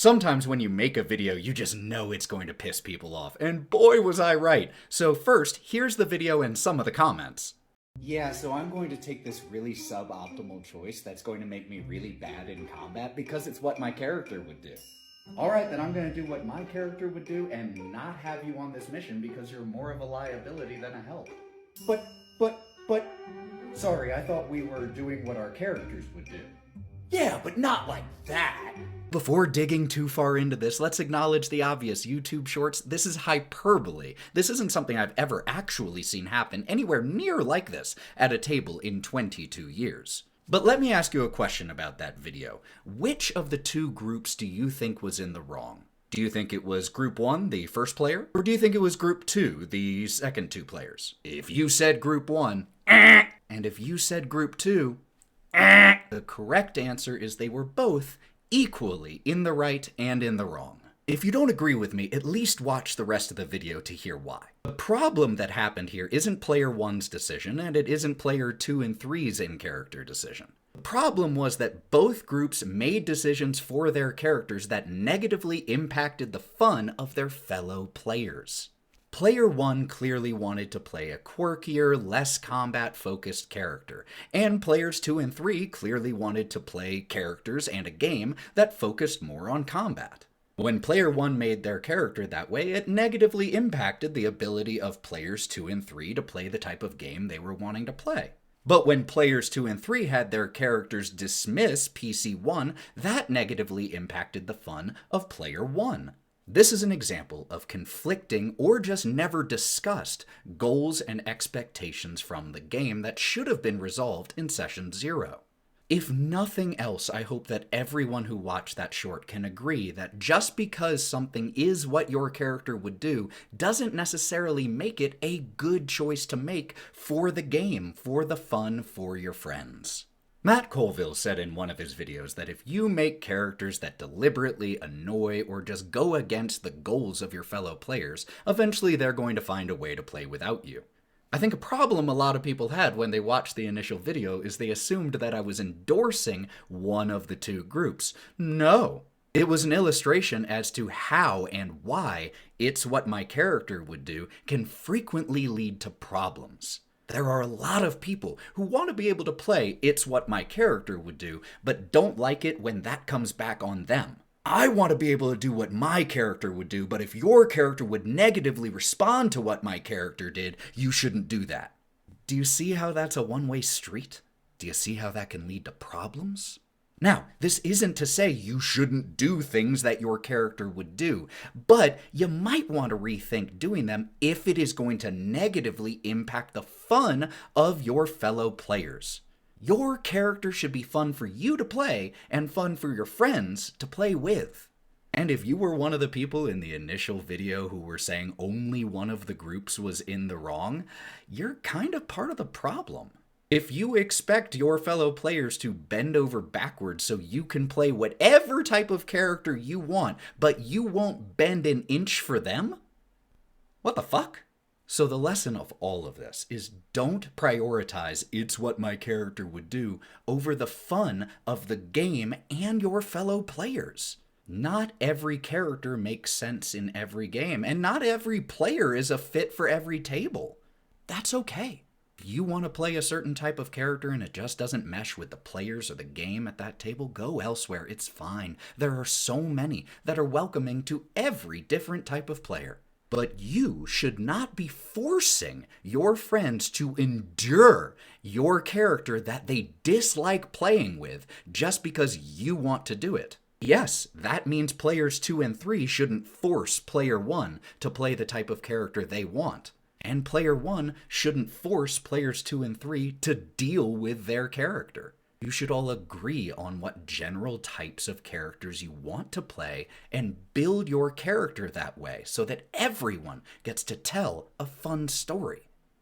Sometimes when you make a video, you just know it's going to piss people off, and boy was I right. So first, here's the video and some of the comments. Yeah, so I'm going to take this really suboptimal choice that's going to make me really bad in combat because it's what my character would do. Alright, then I'm going to do what my character would do and not have you on this mission because you're more of a liability than a help. But... Sorry, I thought we were doing what our characters would do. Yeah, but not like that. Before digging too far into this, let's acknowledge the obvious. YouTube Shorts, this is hyperbole. This isn't something I've ever actually seen happen anywhere near like this at a table in 22 years. But let me ask you a question about that video. Which of the two groups do you think was in the wrong? Do you think it was Group 1, the first player? Or do you think it was Group 2, the second two players? If you said Group 1, and if you said Group 2, the correct answer is they were both equally in the right and in the wrong. If you don't agree with me, at least watch the rest of the video to hear why. The problem that happened here isn't player 1's decision, and it isn't player 2 and 3's in-character decision. The problem was that both groups made decisions for their characters that negatively impacted the fun of their fellow players. Player 1 clearly wanted to play a quirkier, less combat-focused character, and players 2 and 3 clearly wanted to play characters and a game that focused more on combat. When player 1 made their character that way, it negatively impacted the ability of players 2 and 3 to play the type of game they were wanting to play. But when players 2 and 3 had their characters dismiss PC1, that negatively impacted the fun of player 1. This is an example of conflicting or just never discussed goals and expectations from the game that should have been resolved in session 0. If nothing else, I hope that everyone who watched that short can agree that just because something is what your character would do doesn't necessarily make it a good choice to make for the game, for the fun, for your friends. Matt Colville said in one of his videos that if you make characters that deliberately annoy or just go against the goals of your fellow players, eventually they're going to find a way to play without you. I think a problem a lot of people had when they watched the initial video is they assumed that I was endorsing one of the two groups. No. It was an illustration as to how and why it's what my character would do can frequently lead to problems. There are a lot of people who want to be able to play It's What My Character Would Do, but don't like it when that comes back on them. I want to be able to do what my character would do, but if your character would negatively respond to what my character did, you shouldn't do that. Do you see how that's a one-way street? Do you see how that can lead to problems? Now, this isn't to say you shouldn't do things that your character would do, but you might want to rethink doing them if it is going to negatively impact the fun of your fellow players. Your character should be fun for you to play and fun for your friends to play with. And if you were one of the people in the initial video who were saying only one of the groups was in the wrong, you're kind of part of the problem. If you expect your fellow players to bend over backwards so you can play whatever type of character you want, but you won't bend an inch for them? What the fuck? So the lesson of all of this is don't prioritize It's What My Character Would Do over the fun of the game and your fellow players. Not every character makes sense in every game, and not every player is a fit for every table. That's okay. If you want to play a certain type of character and it just doesn't mesh with the players or the game at that table, go elsewhere. It's fine. There are so many that are welcoming to every different type of player. But you should not be forcing your friends to endure your character that they dislike playing with just because you want to do it. Yes, that means players 2 and 3 shouldn't force player 1 to play the type of character they want. And player 1 shouldn't force players 2 and 3 to deal with their character. You should all agree on what general types of characters you want to play and build your character that way so that everyone gets to tell a fun story.